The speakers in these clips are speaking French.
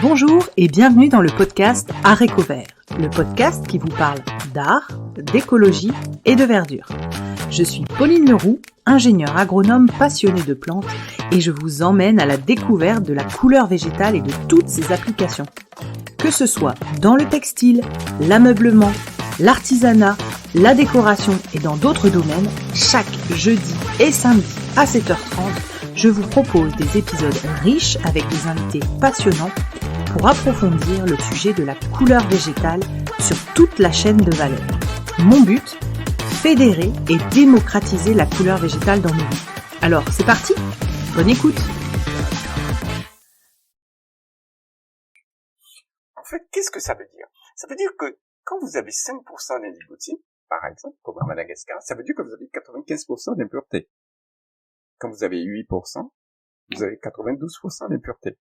Bonjour et bienvenue dans le podcast Haricots Verts, le podcast qui vous parle d'art, d'écologie et de verdure. Je suis Pauline Leroux, ingénieure agronome passionnée de plantes et je vous emmène à la découverte de la couleur végétale et de toutes ses applications. Que ce soit dans le textile, l'ameublement, l'artisanat, la décoration et dans d'autres domaines, chaque jeudi et samedi à 7h30, je vous propose des épisodes riches avec des invités passionnants pour approfondir le sujet de la couleur végétale sur toute la chaîne de valeur. Mon but, fédérer et démocratiser la couleur végétale dans nos vies. Alors, c'est parti, bonne écoute. En fait, qu'est-ce que ça veut dire? Ça veut dire que quand vous avez 5% d'indigotine, par exemple, comme à Madagascar, ça veut dire que vous avez 95% d'impureté. Quand vous avez 8%, vous avez 92% d'impureté.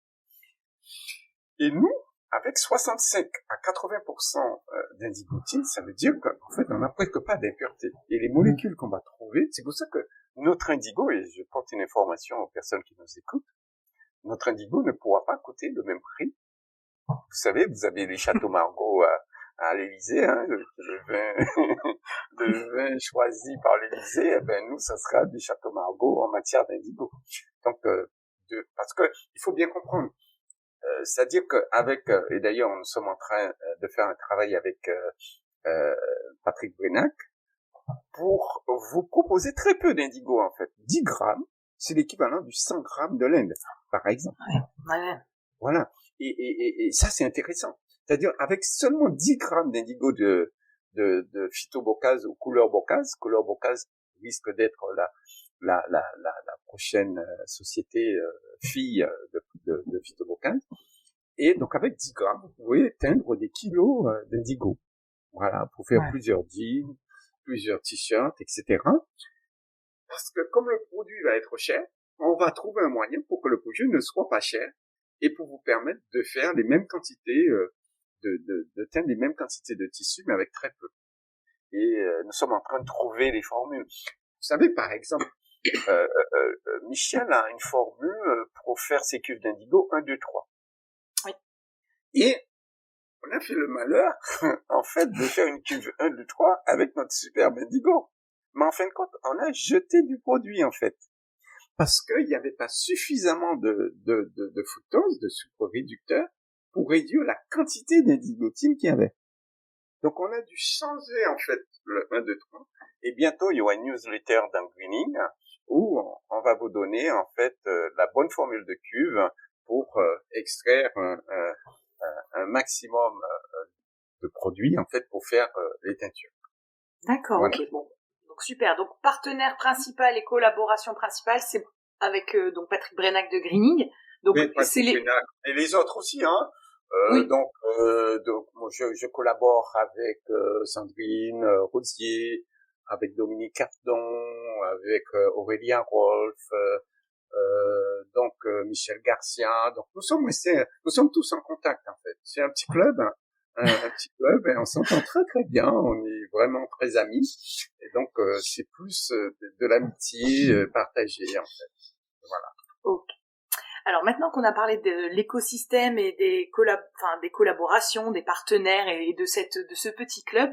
Et nous, avec 65 à 80% d'indigotine, ça veut dire qu'en fait, on n'a presque pas d'impureté. Et les molécules qu'on va trouver, c'est pour ça que notre indigo, et je porte une information aux personnes qui nous écoutent, notre indigo ne pourra pas coûter le même prix. Vous savez, vous avez les châteaux Margaux à l'Élysée, hein, le vin choisi par l'Élysée, eh ben nous, ça sera du château Margaux en matière d'indigo. Donc, parce que il faut bien comprendre. C'est-à-dire qu'avec, et d'ailleurs nous sommes en train de faire un travail avec Patrick Brenac pour vous proposer très peu d'indigo en fait. 10 grammes, c'est l'équivalent du 100 grammes de l'Inde, par exemple. Ouais. Voilà. Et ça c'est intéressant. C'est-à-dire avec seulement 10 grammes d'indigo de phytobocase ou couleur bocase risque d'être la prochaine société fille de phytobocase. Et donc avec 10 grammes, vous pouvez atteindre des kilos d'indigo. Voilà, pour faire plusieurs jeans, plusieurs t-shirts, etc. Parce que comme le produit va être cher, on va trouver un moyen pour que le produit ne soit pas cher et pour vous permettre de faire les mêmes quantités, de teindre les mêmes quantités de tissu, mais avec très peu. Et nous sommes en train de trouver les formules. Vous savez, par exemple, Michel a une formule pour faire ses cuves d'indigo 1, 2, 3. Oui. Et on a fait le malheur, en fait, de faire une cuve 1, 2, 3 avec notre superbe indigo. Mais en fin de compte, on a jeté du produit, en fait. Parce qu'il n'y avait pas suffisamment de fructose, de sucre réducteur, pour réduire la quantité d'indigotine qu'il y avait. Donc on a dû changer, en fait, le 1, 2, 3. Et bientôt, il y aura une newsletter dans Greening où on va vous donner, en fait, la bonne formule de cuve pour extraire un maximum de produits, en fait, pour faire les teintures. D'accord, voilà. Ok, bon. Donc super. Donc partenaire principal et collaboration principale, c'est avec donc Patrick Brenac de Greening. Donc oui, c'est les Brenac. Et les autres aussi, hein. Oui. Donc moi, je collabore avec Sandrine Rosier, avec Dominique Cardon, avec Aurélien Rolf, donc Michel Garcia. Donc nous sommes tous en contact en fait. C'est un petit club, hein, un petit club, et on s'entend très très bien. On est vraiment très amis. Et donc c'est plus de l'amitié partagée en fait. Voilà. Ok. Alors maintenant qu'on a parlé de l'écosystème et des collaborations, des partenaires et de ce petit club,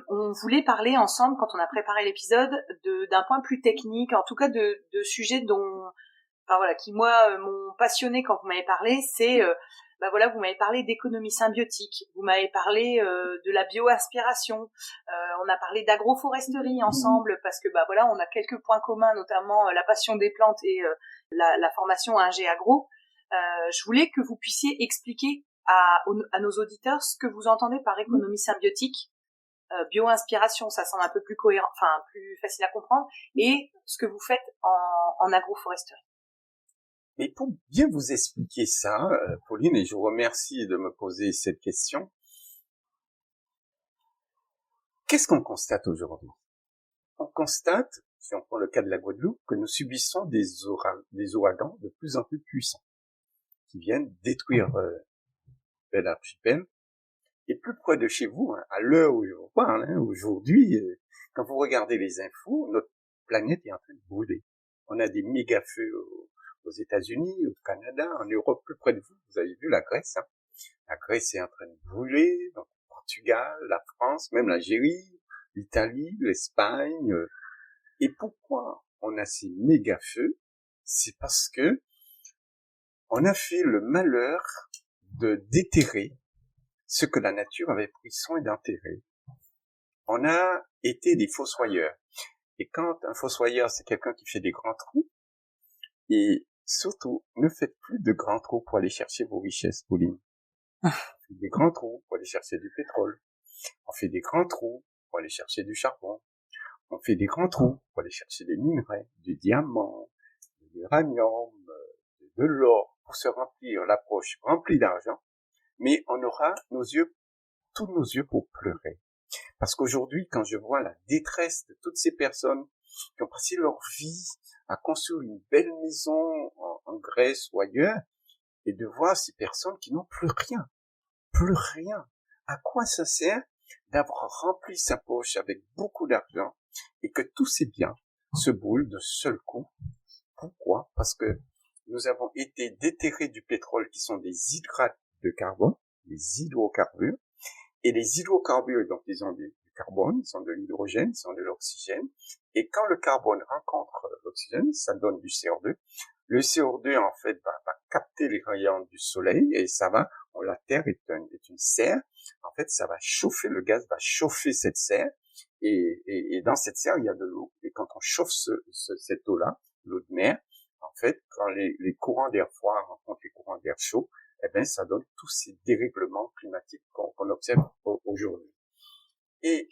on voulait parler ensemble quand on a préparé l'épisode d'un point plus technique, en tout cas de sujets qui moi m'ont passionné quand vous m'avez parlé. C'est vous m'avez parlé d'économie symbiotique, vous m'avez parlé de la bioaspiration, on a parlé d'agroforesterie ensemble parce que on a quelques points communs, notamment la passion des plantes et la formation à Ingé Agro. Je voulais que vous puissiez expliquer à nos auditeurs ce que vous entendez par économie symbiotique, bio-inspiration, ça semble un peu plus cohérent, plus facile à comprendre, et ce que vous faites en agroforesterie. Mais pour bien vous expliquer ça, Pauline, et je vous remercie de me poser cette question, qu'est-ce qu'on constate aujourd'hui? On constate, si on prend le cas de la Guadeloupe, que nous subissons des ouragans de plus en plus puissants qui viennent détruire l'archipel. Et plus près de chez vous, hein, à l'heure où je vous parle, hein, aujourd'hui, quand vous regardez les infos, notre planète est en train de brûler. On a des méga feux aux États-Unis, au Canada, en Europe, plus près de vous. Vous avez vu la Grèce, hein. La Grèce est en train de brûler, donc le Portugal, la France, même l'Algérie, l'Italie, l'Espagne. Et pourquoi on a ces méga feux? C'est parce que on a fait le malheur de déterrer ce que la nature avait pris soin d'enterrer. On a été des fossoyeurs. Et quand un fossoyeur, c'est quelqu'un qui fait des grands trous, et surtout, ne faites plus de grands trous pour aller chercher vos richesses, Pauline. On fait des grands trous pour aller chercher du pétrole. On fait des grands trous pour aller chercher du charbon. On fait des grands trous pour aller chercher des minerais, du diamant, de l'uranium, de l'or, pour se remplir la poche remplie d'argent. Mais on aura tous nos yeux pour pleurer. Parce qu'aujourd'hui, quand je vois la détresse de toutes ces personnes qui ont passé leur vie à construire une belle maison en Grèce ou ailleurs, et de voir ces personnes qui n'ont plus rien, à quoi ça sert d'avoir rempli sa poche avec beaucoup d'argent et que tous ces biens se brûlent de seul coup? Pourquoi? Parce que nous avons été déterrés du pétrole qui sont des hydrates de carbone, des hydrocarbures, et les hydrocarbures, donc ils ont du carbone, ils ont de l'hydrogène, ils ont de l'oxygène, et quand le carbone rencontre l'oxygène, ça donne du CO2. Le CO2, en fait, va capter les rayons du soleil, et ça va, la Terre est une serre, en fait, ça va chauffer, le gaz va chauffer cette serre, et dans cette serre, il y a de l'eau, et quand on chauffe cette eau-là, l'eau de mer, en fait, quand les courants d'air froid rencontrent les courants d'air chaud, eh ben, ça donne tous ces dérèglements climatiques qu'on observe aujourd'hui. Et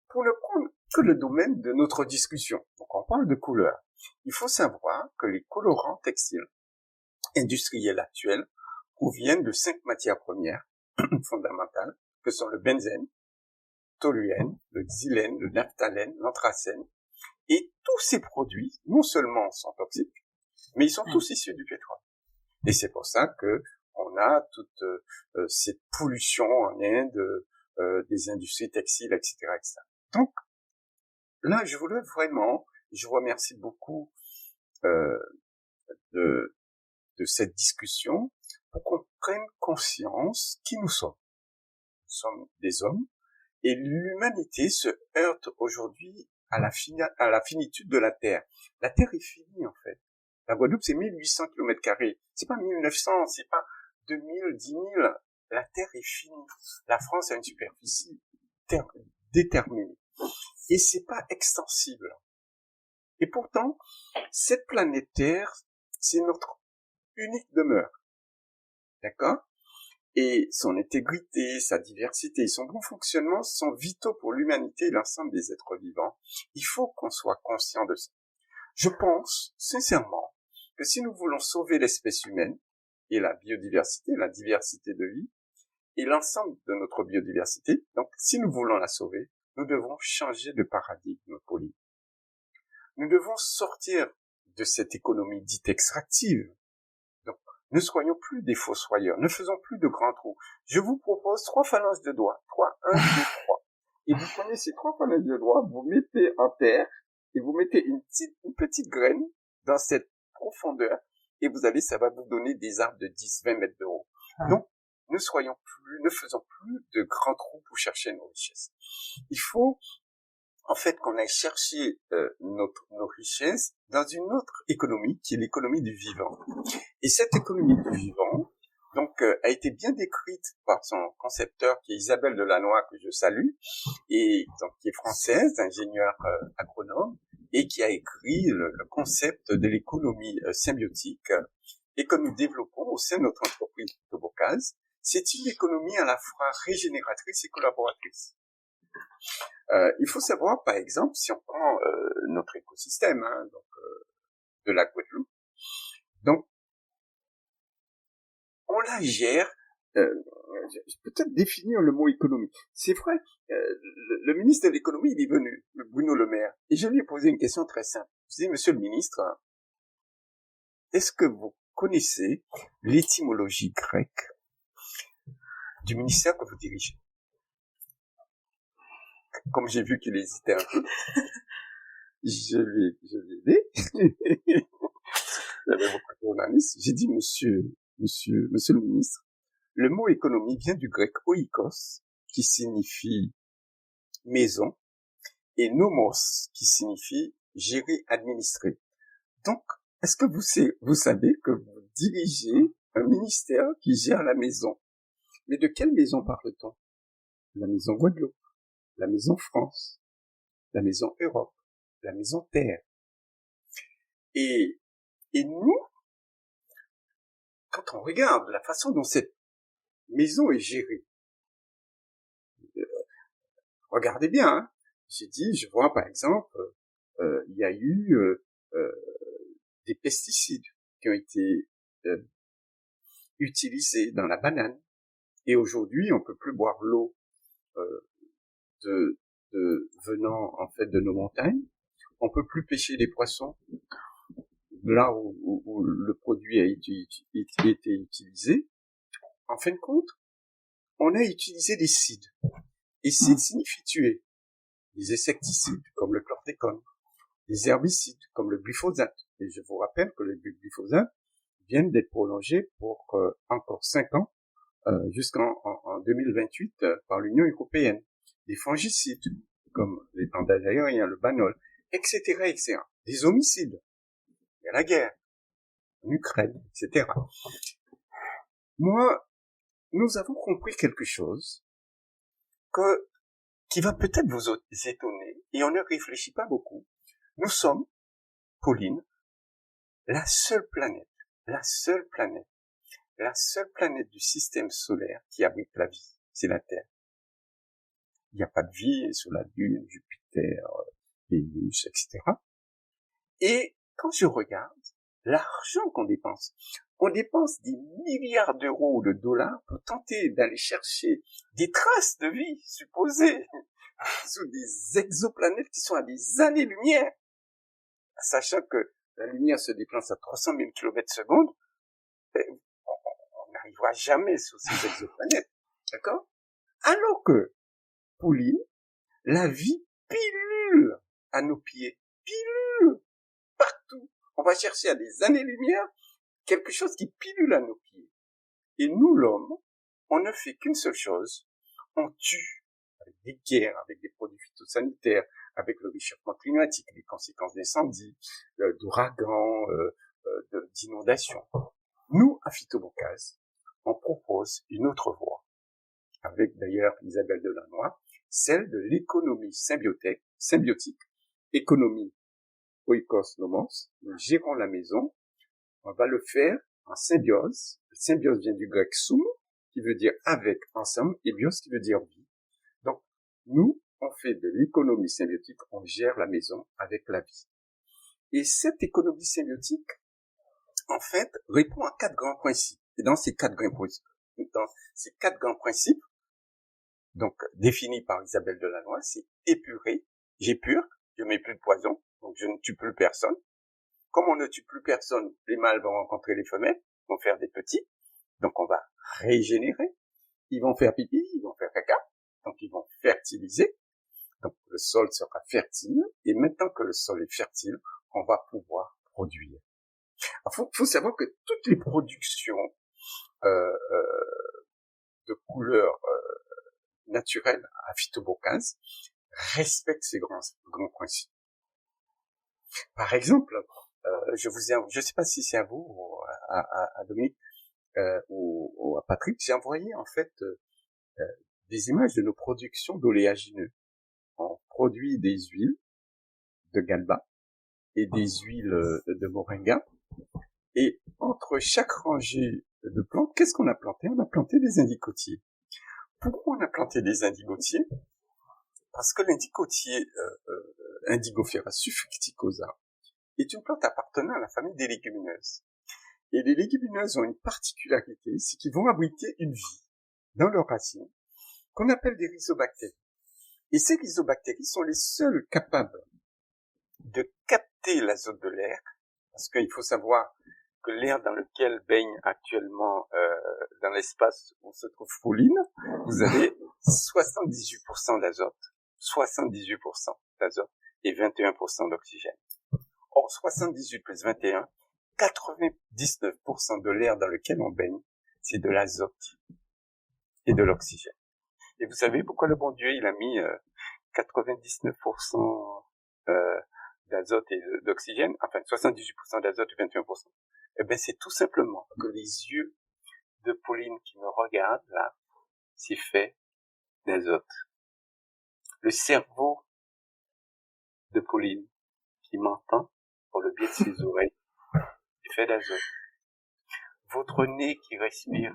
pour ne prendre que le domaine de notre discussion, donc on parle de couleurs, il faut savoir que les colorants textiles industriels actuels proviennent de 5 matières premières fondamentales, que sont le benzène, le toluène, le xylène, le naphthalène, l'anthracène, et tous ces produits, non seulement sont toxiques, mais ils sont tous issus du pétrole. Et c'est pour ça que on a toute cette pollution en Inde, des industries textiles, etc., etc. Donc, là, je vous remercie beaucoup de cette discussion pour qu'on prenne conscience qui nous sommes. Nous sommes des hommes, et l'humanité se heurte aujourd'hui à la finitude de la Terre. La Terre est finie, en fait. La Guadeloupe, c'est 1800 km². C'est pas 1900, c'est pas 2000, 10 000. La Terre est finie. La France a une superficie déterminée. Et c'est pas extensible. Et pourtant, cette planète Terre, c'est notre unique demeure. D'accord? Et son intégrité, sa diversité et son bon fonctionnement sont vitaux pour l'humanité et l'ensemble des êtres vivants. Il faut qu'on soit conscient de ça. Je pense, sincèrement, que si nous voulons sauver l'espèce humaine et la biodiversité, la diversité de vie, et l'ensemble de notre biodiversité, donc si nous voulons la sauver, nous devons changer de paradigme politique. Nous devons sortir de cette économie dite extractive. Donc, ne soyons plus des fossoyeurs, ne faisons plus de grands trous. Je vous propose 3 phalanges de doigts, 3, 1, 2, 3. Et vous prenez ces 3 phalanges de doigts, vous mettez en terre, et vous mettez une petite graine dans cette profondeur, et vous allez, ça va vous donner des arbres de 10, 20 mètres de haut. Donc, ne faisons plus de grands trous pour chercher nos richesses. Il faut, en fait, qu'on aille chercher nos richesses dans une autre économie, qui est l'économie du vivant. Et cette économie du vivant, donc, a été bien décrite par son concepteur, qui est Isabelle Delannoy, que je salue, et donc qui est française, ingénieure agronome, et qui a écrit le concept de l'économie symbiotique, et que nous développons au sein de notre entreprise Bocaz. C'est une économie à la fois régénératrice et collaboratrice. Il faut savoir, par exemple, si on prend notre écosystème, de la Guadeloupe, donc on la gère. Je peux peut-être définir le mot économie. C'est vrai, le ministre de l'économie, il est venu, Bruno Le Maire, et je lui ai posé une question très simple. Je dis, monsieur le ministre, est-ce que vous connaissez l'étymologie grecque du ministère que vous dirigez? Comme j'ai vu qu'il hésitait un peu, je lui ai dit. il y avait beaucoup de journalistes. J'ai dit, monsieur le ministre, le mot économie vient du grec oikos, qui signifie maison, et nomos, qui signifie gérer, administrer. Donc, est-ce que vous savez que vous dirigez un ministère qui gère la maison? Mais de quelle maison parle-t-on? La maison Guadeloupe, la maison France, la maison Europe, la maison Terre. Et nous, quand on regarde la façon dont cette maison est gérée, regardez bien, hein. Je vois par exemple, il y a eu des pesticides qui ont été utilisés dans la banane. Et aujourd'hui, on peut plus boire l'eau venant en fait de nos montagnes. On peut plus pêcher des poissons là où le produit a été utilisé. En fin de compte, on a utilisé des cides. Et cides signifie tuer. Des insecticides comme le chlordécone, des herbicides comme le glyphosate. Et je vous rappelle que le glyphosate vient d'être prolongé pour encore 5 ans jusqu'en 2028 par l'Union européenne. Des fongicides comme les bandages aériens, le banol, etc., etc. Des homicides. Il y a la guerre en Ukraine, etc. Moi, nous avons compris quelque chose qui va peut-être vous étonner, et on ne réfléchit pas beaucoup. Nous sommes, Pauline, la seule planète du système solaire qui abrite la vie. C'est la Terre. Il n'y a pas de vie sur la Lune, Jupiter, Vénus, etc. Et quand je regarde l'argent qu'on dépense, on dépense des milliards d'euros ou de dollars pour tenter d'aller chercher des traces de vie supposées sous des exoplanètes qui sont à des années-lumière, sachant que la lumière se déplace à 300 000 km/s, on n'arrivera jamais sur ces exoplanètes, d'accord? Alors que, Pauline, la vie pilule à nos pieds, pilule partout. On va chercher à des années-lumière quelque chose qui pilule à nos pieds. Et nous, l'homme, on ne fait qu'une seule chose, on tue avec des guerres, avec des produits phytosanitaires, avec le réchauffement climatique, les conséquences d'incendies, d'ouragans, d'inondations. Nous, à Phytobocase, on propose une autre voie, avec d'ailleurs Isabelle Delannoy, celle de l'économie symbiotique, économie oikos nomos, nous gérons la maison, on va le faire en symbiose. Le symbiose vient du grec sum, qui veut dire avec, ensemble, et bios, qui veut dire vie. Donc, nous, on fait de l'économie symbiotique, on gère la maison avec la vie. Et cette économie symbiotique, en fait, répond à 4 grands principes. Et dans ces 4 grands principes, donc définis par Isabelle Delannoy, c'est épurer, j'épure, je mets plus de poison, donc je ne tue plus personne. Comme on ne tue plus personne, les mâles vont rencontrer les femelles, vont faire des petits, donc on va régénérer. Ils vont faire pipi, ils vont faire caca, donc ils vont fertiliser. Donc le sol sera fertile, et maintenant que le sol est fertile, on va pouvoir produire. Il faut savoir que toutes les productions de couleurs naturelles à Phytobocase respectent ces grands principes. Par exemple, je sais pas si c'est à vous ou à Dominique ou à Patrick, j'ai envoyé en fait des images de nos productions d'oléagineux. On produit des huiles de galba et des huiles de moringa. Et entre chaque rangée de plantes, qu'est-ce qu'on a planté? On a planté des indigotiers. Pourquoi on a planté des indigotiers? Parce que l'indigotier Indigofera sulficosa est une plante appartenant à la famille des légumineuses. Et les légumineuses ont une particularité, c'est qu'ils vont abriter une vie dans leurs racines qu'on appelle des rhizobactéries. Et ces rhizobactéries sont les seules capables de capter l'azote de l'air, parce qu'il faut savoir que l'air dans lequel baigne actuellement dans l'espace où se trouve Pauline, vous avez 78% d'azote, 78% d'azote et 21% d'oxygène. Or, 78 plus 21, 99% de l'air dans lequel on baigne, c'est de l'azote et de l'oxygène. Et vous savez pourquoi le bon Dieu, il a mis 99% d'azote et d'oxygène, enfin 78% d'azote et 21%? Eh bien, c'est tout simplement que les yeux de Pauline qui me regardent, là, c'est fait d'azote. Le cerveau de Pauline qui m'entend par le biais de ses oreilles, c'est fait d'azote. Votre nez qui respire,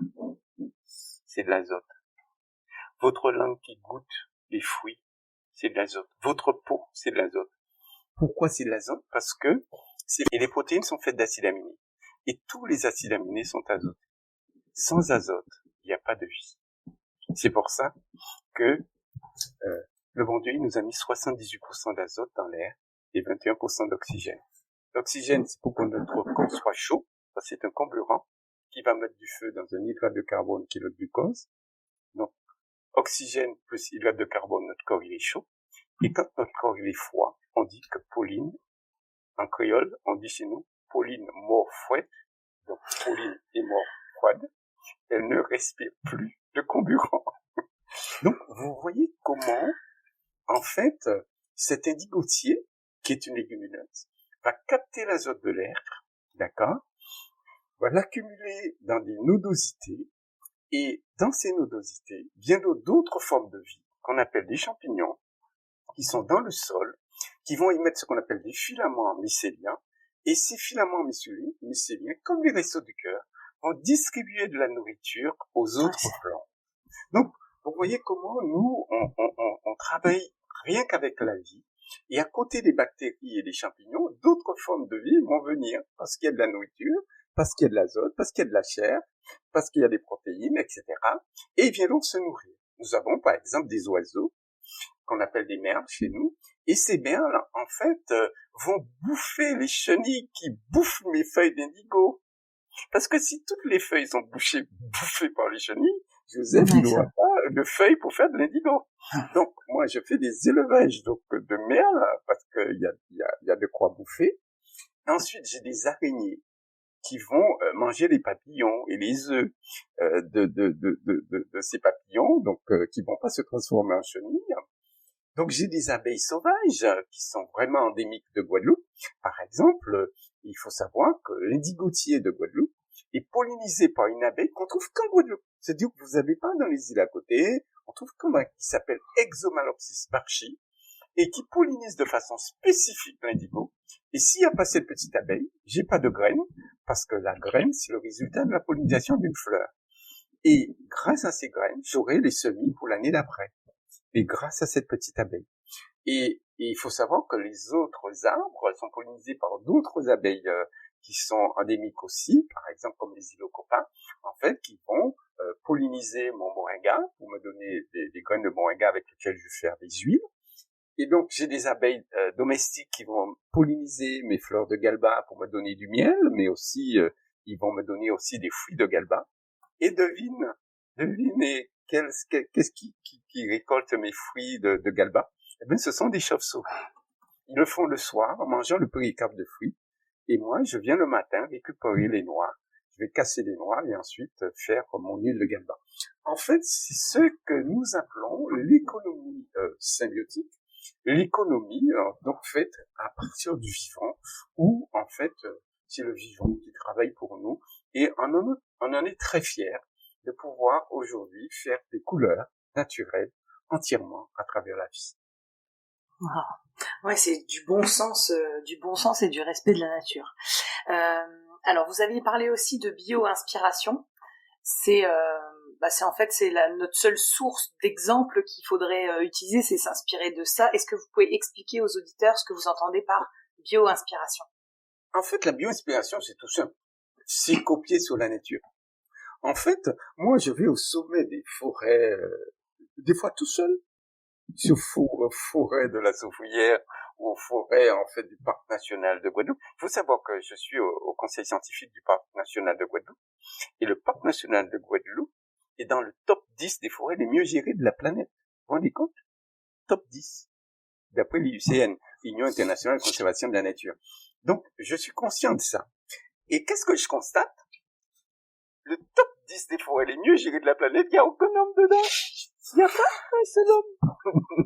c'est de l'azote. Votre langue qui goûte les fruits, c'est de l'azote. Votre peau, c'est de l'azote. Pourquoi c'est de l'azote? Parce que et les protéines sont faites d'acides aminés. Et tous les acides aminés sont azotés. Sans azote, il n'y a pas de vie. C'est pour ça que le bon Dieu nous a mis 78% d'azote dans l'air et 21% d'oxygène. L'oxygène, c'est pour que notre corps soit chaud, parce que c'est un comburant qui va mettre du feu dans un hydrate de carbone qui est le glucose. Donc, oxygène plus hydrate de carbone, notre corps il est chaud. Et quand notre corps il est froid, on dit que Pauline, en créole, on dit chez nous, Pauline mort fouette, donc Pauline est mort froide, elle ne respire plus de comburant. Donc, vous voyez comment, en fait, cet indigotier, qui est une légumineuse, va capter l'azote de l'air, d'accord, va l'accumuler dans des nodosités, et dans ces nodosités, bien d'autres formes de vie, qu'on appelle des champignons, qui sont dans le sol, qui vont émettre ce qu'on appelle des filaments mycéliens, et ces filaments mycéliens, comme les réseaux du cœur, vont distribuer de la nourriture aux autres plantes. Donc, vous voyez comment nous, on travaille rien qu'avec la vie, et à côté des bactéries et des champignons, d'autres formes de vie vont venir, parce qu'il y a de la nourriture, parce qu'il y a de l'azote, parce qu'il y a de la chair, parce qu'il y a des protéines, etc. Et ils viendront se nourrir. Nous avons par exemple des oiseaux, qu'on appelle des merles chez nous, et ces merles, en fait, vont bouffer les chenilles qui bouffent mes feuilles d'indigo. Parce que si toutes les feuilles sont bouffées par les chenilles, Joseph, il n'aura pas de feuilles pour faire de l'indigo. Donc, moi, je fais des élevages donc de merles, parce qu'il y a de quoi bouffer. Ensuite, j'ai des araignées qui vont manger les papillons et les œufs de ces papillons, donc qui vont pas se transformer en chenilles. Donc j'ai des abeilles sauvages qui sont vraiment endémiques de Guadeloupe. Par exemple, il faut savoir que l'indigotier de Guadeloupe est pollinisé par une abeille qu'on trouve qu'en Guadeloupe. C'est-à-dire que vous n'avez pas dans les îles à côté. On trouve comme un qui s'appelle Exomalopsis barchi et qui pollinise de façon spécifique l'indigo. Et s'il n'y a pas cette petite abeille, j'ai pas de graines, parce que la graine, c'est le résultat de la pollinisation d'une fleur. Et grâce à ces graines, j'aurai les semis pour l'année d'après. Et grâce à cette petite abeille. Et il faut savoir que les autres arbres sont pollinisés par d'autres abeilles qui sont endémiques aussi, par exemple comme les ilocopins, en fait, qui vont polliniser mon moringa pour me donner des graines de moringa avec lesquelles je vais faire des huiles. Et donc, j'ai des abeilles domestiques qui vont polliniser mes fleurs de galba pour me donner du miel, mais aussi, ils vont me donner aussi des fruits de galba. Et devinez, qu'est-ce qui récolte mes fruits de galba? Eh bien, ce sont des chauves-souris. Ils le font le soir en mangeant le péricarpe de fruits. Et moi, je viens le matin récupérer les noix. Je vais casser les noix et ensuite faire mon huile de galba. En fait, c'est ce que nous appelons l'économie symbiotique. L'économie, donc, faite à partir du vivant, où, en fait, c'est le vivant qui travaille pour nous. Et on en est très fiers de pouvoir aujourd'hui faire des couleurs naturelles entièrement à travers la vie. Wow. Ouais, c'est du bon sens et du respect de la nature. Alors, vous aviez parlé aussi de bio-inspiration. C'est en fait notre seule source d'exemple qu'il faudrait utiliser, c'est s'inspirer de ça. Est-ce que vous pouvez expliquer aux auditeurs ce que vous entendez par bio-inspiration? En fait, la bio-inspiration, c'est tout simple. C'est copier sur la nature. En fait, moi, je vais au sommet des forêts, des fois tout seul, sur forêt de la Soufrière ou aux forêts, en fait, du Parc national de Guadeloupe. Il faut savoir que je suis au conseil scientifique du Parc national de Guadeloupe. Et le Parc national de Guadeloupe est dans le top 10 des forêts les mieux gérées de la planète. Vous vous rendez compte? Top 10. D'après l'IUCN, Union internationale de conservation de la nature. Donc, je suis conscient de ça. Et qu'est-ce que je constate? Le top 10 des forêts les mieux gérées de la planète, il n'y a aucun homme dedans. Il n'y a pas un seul homme.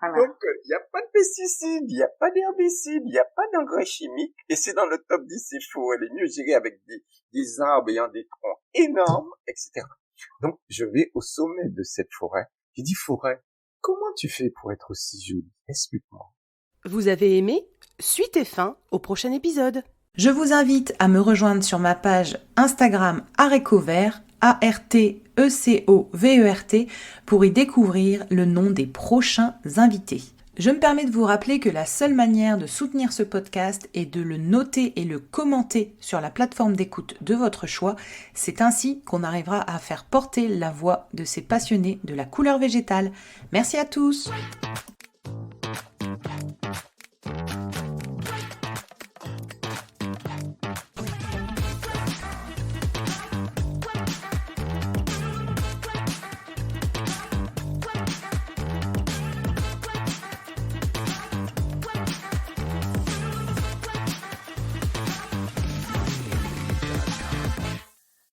Voilà. Donc, il n'y a pas de pesticides, il n'y a pas d'herbicides, il n'y a pas d'engrais chimiques. Et c'est dans le top 10 des forêts les mieux gérées avec des arbres ayant des troncs énormes, etc. Donc, je vais au sommet de cette forêt. Je dis, forêt, comment tu fais pour être aussi jolie? Explique-moi. Vous avez aimé? Suite et fin au prochain épisode. Je vous invite à me rejoindre sur ma page Instagram Arécovert, ARTECOVERT, pour y découvrir le nom des prochains invités. Je me permets de vous rappeler que la seule manière de soutenir ce podcast est de le noter et le commenter sur la plateforme d'écoute de votre choix. C'est ainsi qu'on arrivera à faire porter la voix de ces passionnés de la couleur végétale. Merci à tous!